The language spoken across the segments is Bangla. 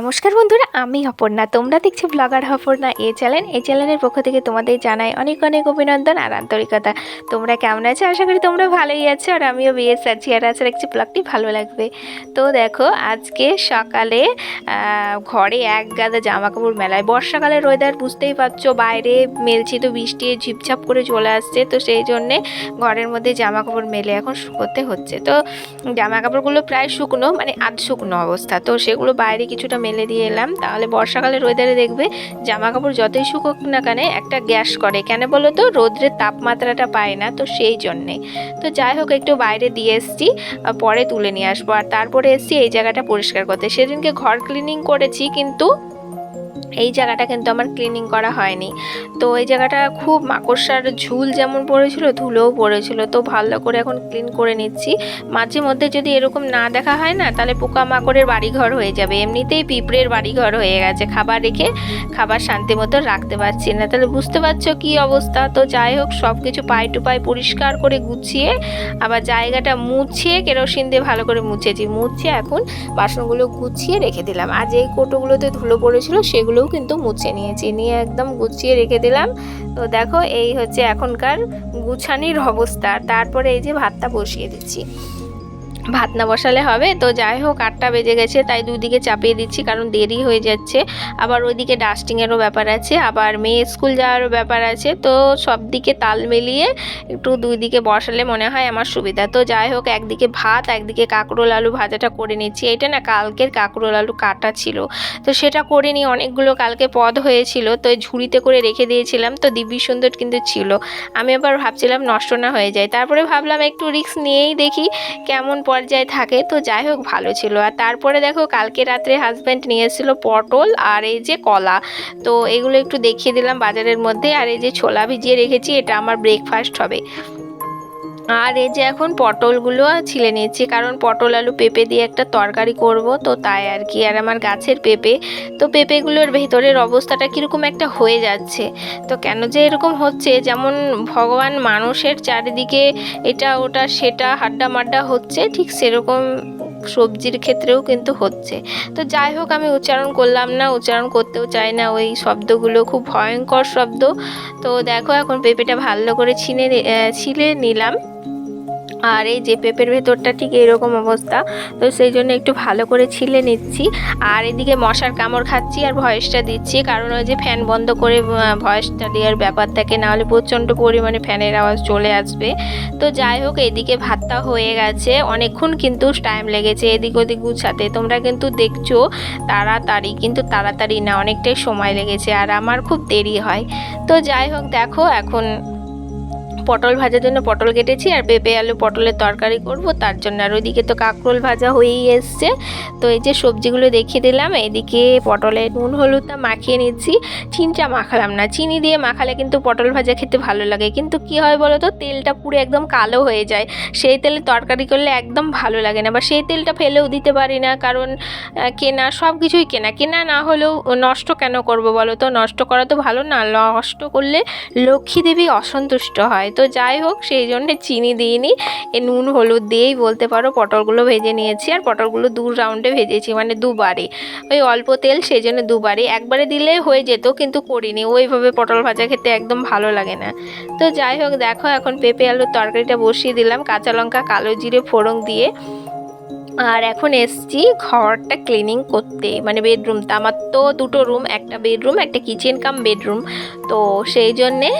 নমস্কার বন্ধুরা, আমি অপর্ণা। তোমরা দেখছো ব্লগার অপর্ণা এই চ্যানেলের পক্ষ থেকে তোমাদের জানাই অনেক অনেক অভিনন্দন আর আন্তরিকতা। তোমরা কেমন আছো? আশা করি তোমরা ভালোই আছো আর আমিও বেশ আছি। আর আশা রাখছি ব্লগটি ভালো লাগবে। তো দেখো, আজকে সকালে ঘরে এক গাদা জামা কাপড় মেলায়। বর্ষাকালের ওয়েদার বুঝতেই পারছো, বাইরে মেলছি তো বৃষ্টি ঝিপঝাপ করে চলে আসছে, তো সেই জন্যে ঘরের মধ্যে জামা কাপড় মেলে এখন শুকোতে হচ্ছে। তো জামা কাপড়গুলো প্রায় শুকনো, মানে আধ শুকনো অবস্থা, তো সেগুলো বাইরে কিছুটা মেলে দিয়ে এলাম। তাহলে বর্ষাকালের ওয়েদারে দেখবে জামা কাপড় যতই শুকোক না কেন একটা গ্যাস করে, কেন বলো তো? রোদ্রের তাপমাত্রাটা পায় না, তো সেই জন্যে। তো যাই হোক, একটু বাইরে দিয়ে এসছি, পরে তুলে নিয়ে আসবো। আর তারপরে এসছি এই জায়গাটা পরিষ্কার করতে। সেদিনকে ঘর ক্লিনিং করেছি, কিন্তু এই জায়গাটা কিন্তু আমার ক্লিনিং করা হয়নি। তো এই জায়গাটা খুব মাকড়সার ঝুল যেমন পড়েছিল, ধুলোও পড়েছিল। তো ভালো করে এখন ক্লিন করে নিচ্ছি। মাঝে মধ্যে যদি এরকম না দেখা হয় না, তাহলে পোকামাকড়ের বাড়িঘর হয়ে যাবে। এমনিতেই পিঁপড়ের বাড়িঘর হয়ে গেছে, খাবার রেখে খাবার শান্তি মতো রাখতে পারছি না। তাহলে বুঝতে পারছো কী অবস্থা। তো যাই হোক, সব কিছু পাই টু পাই পরিষ্কার করে গুছিয়ে আবার জায়গাটা মুছিয়ে কেরোসিন দিয়ে ভালো করে মুছেছি। মুছে এখন বাসনগুলো গুছিয়ে রেখে দিলাম। আর যেই কৌটোগুলোতে ধুলো পড়েছিল সেগুলোও কিন্তু মুছে নিয়েছি, নিয়ে একদম গুছিয়ে রেখে দিলাম। তো দেখো, এই হচ্ছে এখনকার গুছানির অবস্থা। তারপরে এই যে ভাতটা বসিয়ে দিচ্ছি। ভাত না বসালে হবে? তো যাই হোক, 8টা বেজে গেছে, তাই দুদিকে চাপিয়ে দিচ্ছি, কারণ দেরি হয়ে যাচ্ছে। আবার ওইদিকে ডাস্টিংয়েরও ব্যাপার আছে, আবার মেয়ে স্কুল যাওয়ারও ব্যাপার আছে। তো সব দিকে তাল মিলিয়ে একটু দুই দিকে বসালে মনে হয় আমার সুবিধা। তো যাই হোক, একদিকে ভাত, একদিকে কাঁকরোল আলু ভাজাটা করে নিচ্ছি। এটা না কালকের কাঁকরোল আলু কাটা ছিল, তো সেটা করে নিই। অনেকগুলো কালকে পদ হয়েছিল, তো ঝুড়িতে করে রেখে দিয়েছিলাম, তো দিব্যি সুন্দর কিন্তু ছিল। আমি আবার ভাবছিলাম নষ্ট না হয়ে যায়, তারপরে ভাবলাম একটু রিস্ক নিয়েই দেখি কেমন পর্যায়ে থাকে। তো যাই হোক, ভালো ছিল। আর তারপরে দেখো, কালকে রাত্রে হাজব্যান্ড নিয়ে এসেছিলো পটল আর এই যে কলা, তো এগুলো একটু দেখিয়ে দিলাম বাজারের মধ্যে। আর এই যে ছোলা ভিজিয়ে রেখেছি, এটা আমার ব্রেকফাস্ট হবে। আর এই যে এখন পটলগুলো ছিলে নিচ্ছি, কারণ পটল আলু পেঁপে দিয়ে একটা তরকারি করব, তো তাই আর কি। আর আমার গাছের পেঁপে, তো পেঁপেগুলোর ভেতরের অবস্থাটা কীরকম একটা হয়ে যাচ্ছে। তো কেন যে এরকম হচ্ছে, যেমন ভগবান মানুষের চারিদিকে এটা ওটা সেটা হাড্ডা মাড্ডা হচ্ছে, ঠিক সেরকম সবজির ক্ষেত্রেও কিন্তু হচ্ছে। তো যাই হোক, আমি উচ্চারণ করলাম না, উচ্চারণ করতেও চাই না ওই শব্দগুলো, খুব ভয়ঙ্কর শব্দ। তো দেখো, এখন পেঁপেটা ভালো করে ছিলে নিলাম। আর এই যে পেঁপের ভেতরটা ঠিক এরকম অবস্থা, তো সেই জন্য একটু ভালো করে ছিলে নিচ্ছি। আর এদিকে মশার কামড় খাচ্ছি আর ভয়েসটা দিচ্ছি, কারণ ওই যে ফ্যান বন্ধ করে ভয়েসটা দেওয়ার ব্যাপার থাকে, নাহলে প্রচণ্ড পরিমাণে ফ্যানের আওয়াজ চলে আসবে। তো যাই হোক, এদিকে ভাতটা হয়ে গেছে, অনেকক্ষণ কিন্তু টাইম লেগেছে এদিক ওদিক গুছাতে। তোমরা কিন্তু দেখছো তাড়াতাড়ি, কিন্তু তাড়াতাড়ি না, অনেকটাই সময় লেগেছে, আর আমার খুব দেরি হয়। তো যাই হোক, দেখো এখন পটল ভাজার জন্য পটল কেটেছি, আর পেঁপে আলু পটলের তরকারি করব তার জন্য। আর ওইদিকে তো কাঁকরোল ভাজা হয়েই এসছে। তো এই যে সবজিগুলো দেখিয়ে দিলাম। এইদিকে পটলে নুন হলুদটা মাখিয়ে নিচ্ছি। চিনিটা মাখালাম না, চিনি দিয়ে মাখালে কিন্তু পটল ভাজা খেতে ভালো লাগে, কিন্তু কি হয় বলো তো, তেলটা পুরো একদম কালো হয়ে যায়। সেই তেলে তরকারি করলে একদম ভালো লাগে না, বা সেই তেলটা ফেলেও দিতে পারি না, কারণ কেনা, সব কিছুই কেনা। কেনা না হলেও নষ্ট কেন করব বলো তো? নষ্ট করা তো ভালো না, নষ্ট করলে লক্ষ্মী দেবী অসন্তুষ্ট হয়। তো যাই হোক, সেই জন্যে চিনি দিইনি, এ নুন হলুদ দিয়েই বলতে পারো পটলগুলো ভেজে নিয়েছি। আর পটলগুলো 2 রাউন্ডে ভেজেছি, মানে দুবারে, ওই অল্প তেল, সেই জন্য দুবারে। একবারে দিলে হয়ে যেত, কিন্তু করিনি। ওইভাবে পটল ভাজা খেতে একদম ভালো লাগে না। তো যাই হোক, দেখো এখন পেঁপে আলুর তরকারিটা বসিয়ে দিলাম, কাঁচা লঙ্কা কালো জিরে ফোড়ন দিয়ে। আর এখন এসছি ঘরটা ক্লিনিং করতে, মানে বেডরুমটা। আমার তো 2টো রুম, একটা বেডরুম একটা কিচেন কাম বেডরুম, তো সেই জন্যে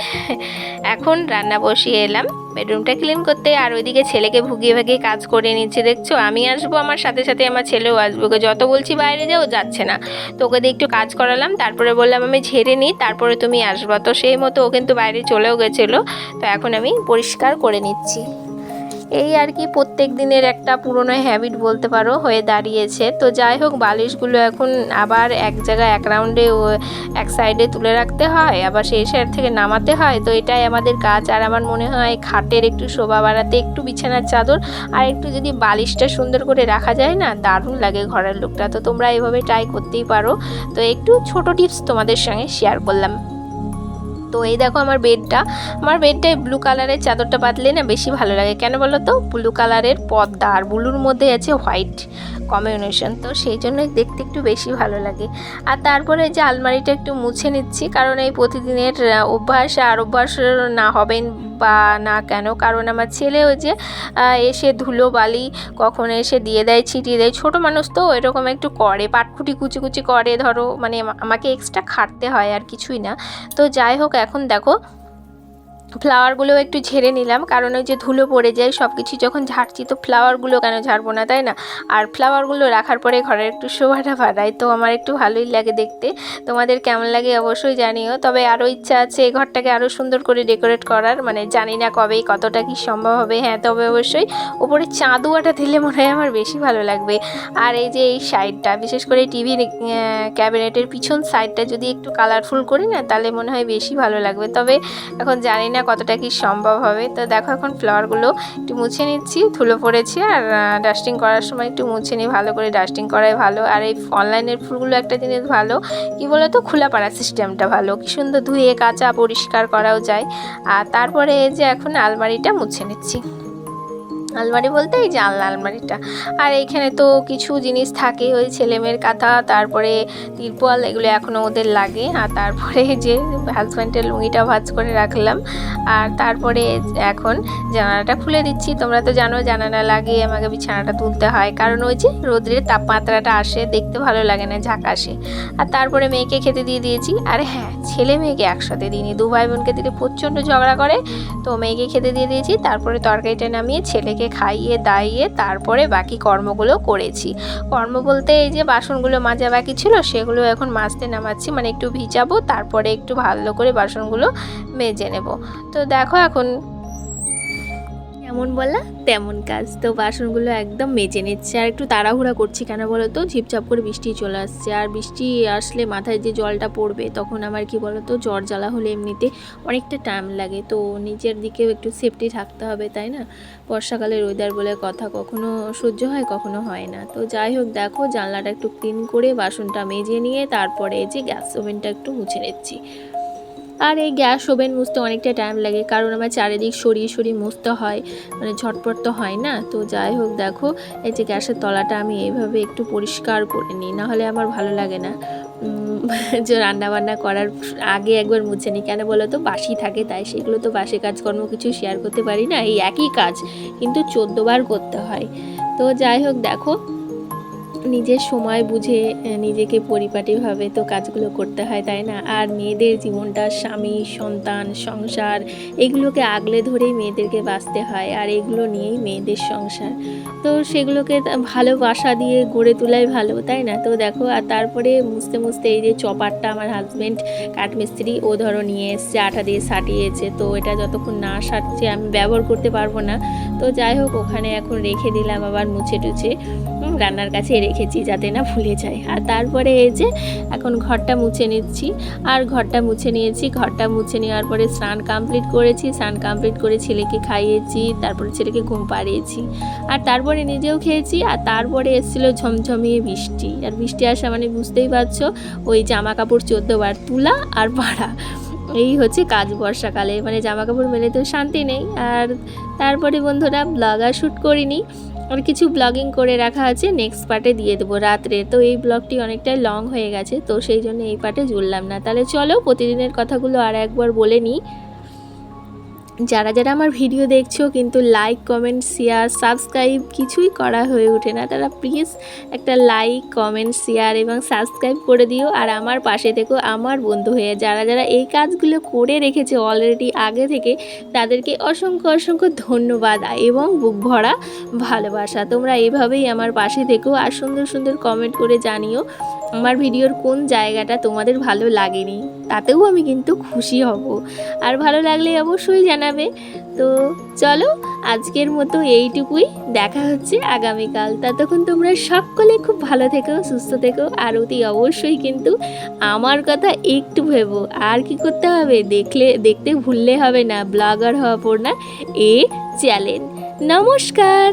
এখন রান্না বসিয়ে এলাম বেডরুমটা ক্লিন করতে। আর ওইদিকে ছেলেকে ভুগিয়ে ভাগিয়ে কাজ করে নিচ্ছে, দেখছো। আমি আসবো, আমার সাথে সাথে আমার ছেলেও আসবে। ওকে যত বলছি বাইরে যাও, যাচ্ছে না। তো ওকে দিয়ে একটু কাজ করালাম, তারপরে বললাম আমি ঝেড়ে নিই, তারপরে তুমি আসবা। তো সেই মতো ও কিন্তু বাইরে চলেও গেছিলো। তো এখন আমি পরিষ্কার করে নিচ্ছি। এই আর কি, প্রত্যেক দিনের একটা পুরনো হ্যাবিট বলতে পারো হয়ে দাঁড়িয়েছে। তো যাই হোক, বালিশগুলো এখন আবার এক জায়গায় এক রাউন্ডে এক সাইডে তুলে রাখতে হয়, আবার সেই সাইড থেকে নামাতে হয়। তো এটাই আমাদের কাজ। আর আমার মনে হয় খাটের একটু শোভা বাড়াতে একটু বিছানার চাদর আর একটু যদি বালিশটা সুন্দর করে রাখা যায় না, দারুণ লাগে ঘরের লুকটা। তো তোমরা এইভাবে ট্রাই করতেই পারো। তো একটু ছোট টিপস তোমাদের সঙ্গে শেয়ার করলাম। তো এই দেখো আমার বেডটায় ব্লু কালারের চাদরটা পাতলে না বেশি ভালো লাগে। কেন বলো তো, ব্লু কালারের পর্দা আর ব্লুর মধ্যে আছে হোয়াইট কম্বিনেশন, তো সেই জন্য দেখতে একটু বেশি ভালো লাগে। আর তারপরে যে আলমারিটা একটু মুছে নিচ্ছি, কারণ এই প্রতিদিনের অভ্যাস না হবেন বা না কেন, কারণ আমার ছেলে ওই যে এসে ধুলো বালি কখন এসে দিয়ে দেয়, ছিটিয়ে দেয়। ছোটো মানুষ তো এরকম একটু করে, পাটকুটি কুচি করে, ধরো মানে আমাকে এক্সট্রা খাটতে হয় আর কিছুই না। তো যাই হোক, এখন দেখো ফ্লাওয়ারগুলো একটু ঝেড়ে নিলাম, কারণ ওই যে ধুলো পড়ে যায় সব কিছু যখন ঝাড়ছি, তো ফ্লাওয়ারগুলো কেন ঝাড়বো না, তাই না? আর ফ্লাওয়ারগুলো রাখার পরে ঘরের একটু শোভাটা বাড়ায়, তো আমার একটু ভালোই লাগে দেখতে। তোমাদের কেমন লাগে অবশ্যই জানিও। তবে আরও ইচ্ছা আছে এই ঘরটাকে আরও সুন্দর করে ডেকোরেট করার, মানে জানি না কবে কতটা কি সম্ভব হবে। হ্যাঁ, তবে অবশ্যই উপরে চাঁদুয়াটা দিলে মনে হয় আমার বেশি ভালো লাগবে। আর এই যে এই সাইডটা, বিশেষ করে টিভি ক্যাবিনেটের পিছন সাইডটা যদি একটু কালারফুল করি না, তাহলে মনে হয় বেশি ভালো লাগবে। তবে এখন জানি না কতটা কি সম্ভব হবে। তো দেখো এখন ফ্লাওয়ারগুলো একটু মুছে নিচ্ছি, ধুলো পড়েছে, আর ডাস্টিং করার সময় একটু মুছে নিই, ভালো করে ডাস্টিং করাই ভালো। আর এই অনলাইনের ফুলগুলো একটা জিনিস ভালো, কি বলো তো, খোলা পাড়া সিস্টেমটা ভালো, কি সুন্দর ধুয়ে কাচা পরিষ্কার করাও যায়। আর তারপরে এই যে এখন আলমারিটা মুছে নিচ্ছি। আলমারি বলতে এই যে আলনা আলমারিটা। আর এইখানে তো কিছু জিনিস থাকে, ওই ছেলেমেয়ের কাঁথা, তারপরে তিরপল, এগুলো এখনও ওদের লাগে। আর তারপরে যে হাজব্যান্ডের লুঙ্গিটা ভাঁজ করে রাখলাম। আর তারপরে এখন জানালাটা খুলে দিচ্ছি। তোমরা তো জানো জানালা লাগিয়ে আমাকে বিছানাটা তুলতে হয়, কারণ ওই যে রোদ্রের তাপমাত্রাটা আসে, দেখতে ভালো লাগে না, ঝাঁক আসে। আর তারপরে মেয়েকে খেতে দিয়ে দিয়েছি। আর হ্যাঁ, ছেলে মেয়েকে একসাথে দিইনি, দু ভাই বোনকে দিলে প্রচণ্ড ঝগড়া করে, তো মেয়েকে খেতে দিয়ে দিয়েছি। তারপরে তরকারিটা নামিয়ে ছেলেকে খাইয়ে দাইয়ে তারপরে বাকি কর্মগুলো করেছি। কর্ম বলতে এই যে বাসনগুলো মাজা বাকি ছিল, সেগুলো এখন মাজতে নামাচ্ছি, মানে একটু ভিজাবো, তারপরে একটু ভালো করে বাসনগুলো মেজে নেব। তো দেখো এখন যেমন বলা তেমন কাজ, তো বাসনগুলো একদম মেজে নিচ্ছে। আর একটু তাড়াহুড়া করছি, কেন বলো তো, ঝিপঝাপ করে বৃষ্টি চলে আসছে, আর বৃষ্টি আসলে মাথায় যে জলটা পড়বে, তখন আমার কি বলো তো, জ্বর জ্বালা হলে এমনিতে অনেকটা টাইম লাগে, তো নিজের দিকেও একটু সেফটি থাকতে হবে, তাই না? বর্ষাকালের ওয়েদার বলে কথা, কখনো সহ্য হয় কখনো হয় না। তো যাই হোক, দেখো জানলাটা একটু ক্লিন করে বাসনটা মেজে নিয়ে তারপরে এই যে গ্যাস ওভেনটা একটু মুছে নিচ্ছি। আর এই গ্যাস ওভেন মুছতে অনেকটা টাইম লাগে, কারণ আমার চারিদিক সরিয়ে মুছতে হয়, মানে ঝটপট তো হয় না। তো যাই হোক, দেখো এই যে গ্যাসের তলাটা আমি এইভাবে একটু পরিষ্কার করে নিই, নাহলে আমার ভালো লাগে না যে রান্নাবান্না করার আগে একবার মুছে নিই। কেন বলো তো, বাসি থাকে, তাই সেগুলো তো বাসি কাজকর্ম কিছু শেয়ার করতে পারি না, এই একই কাজ কিন্তু 14 বার করতে হয়। তো যাই হোক, দেখো নিজের সময় বুঝে নিজেকে পরিপাটিভাবে তো কাজগুলো করতে হয়, তাই না? আর মেয়েদের জীবনটা স্বামী সন্তান সংসার এগুলোকে আগলে ধরেই মেয়েদেরকে বাঁচতে হয়, আর এগুলো নিয়েই মেয়েদের সংসার, তো সেগুলোকে ভালোবাসা দিয়ে গড়ে তোলাই ভালো, তাই না? তো দেখো, আর তারপরে মুছতে এই যে চপারটা আমার হাজব্যান্ড কাঠমিস্ত্রি, ও ধরো নিয়ে এসছে, আঠা দিয়ে সাটিয়েছে, তো এটা যতক্ষণ না সাটছে আমি ব্যবহার করতে পারবো না। তো যাই হোক, ওখানে এখন রেখে দিলাম, আবার মুছে টুছে রান্নার কাছে রেখেছি যাতে না ভুলে যায়। আর তারপরে এই যে এখন ঘরটা মুছে নিচ্ছি, আর ঘরটা মুছে নিয়েছি। ঘরটা মুছে নেওয়ার পরে স্নান কমপ্লিট করেছি, স্নান কমপ্লিট করে ছেলেকে খাইয়েছি, তারপরে ছেলেকে ঘুম পাড়িয়েছি, আর তারপরে নিজেও খেয়েছি। আর তারপরে এসেছিলো ঝমঝমিয়ে বৃষ্টি, আর বৃষ্টি আসা মানে বুঝতেই পারছো, ওই জামা কাপড় 14 বার তোলা আর পাড়া, এই হচ্ছে কাজ বর্ষাকালে, মানে জামা কাপড় মেলে তো শান্তি নেই। আর তারপরে বন্ধুরা ব্লগ আর শ্যুট করিনি, আর কিছু ব্লগিং করে রাখা আছে, নেক্সট পার্টে দিয়ে দেবো রাত্রে। তো এই ব্লগটি অনেকটাই লং হয়ে গেছে, তো সেই জন্য এই পার্টে জুড়লাম না। তাহলে চলো প্রতিদিনের কথাগুলো আর একবার বলে নিই। যারা যারা আমার ভিডিও দেখছো কিন্তু লাইক কমেন্ট শেয়ার সাবস্ক্রাইব কিছুই করা হয়ে ওঠে না, তারা প্লিজ একটা লাইক কমেন্ট শেয়ার এবং সাবস্ক্রাইব করে দিও, আর আমার পাশে থেকো আমার বন্ধু হয়ে। যারা যারা এই কাজগুলো করে রেখেছে অলরেডি আগে থেকে, তাদেরকে অসংখ্য ধন্যবাদ এবং বুক ভরা ভালোবাসা। তোমরা এইভাবেই আমার পাশে থেকো, আর সুন্দর কমেন্ট করে জানিও আমার ভিডিওর কোন জায়গাটা তোমাদের ভালো লাগেনি, তাতেও আমি কিন্তু খুশি হব, আর ভালো লাগলে অবশ্যই জানাবে। তো চলো আজকের মতো এইটুকুই, দেখা হচ্ছে আগামীকাল। ততক্ষণ তোমরা সকলে খুব ভালো থেকো, সুস্থ থেকো, আর অতি অবশ্যই কিন্তু আমার কথা একটু ভেবো। আর কি করতে হবে, দেখতে ভুললে হবে না ব্লগার হওয়া পড়না এ চ্যানেল। নমস্কার।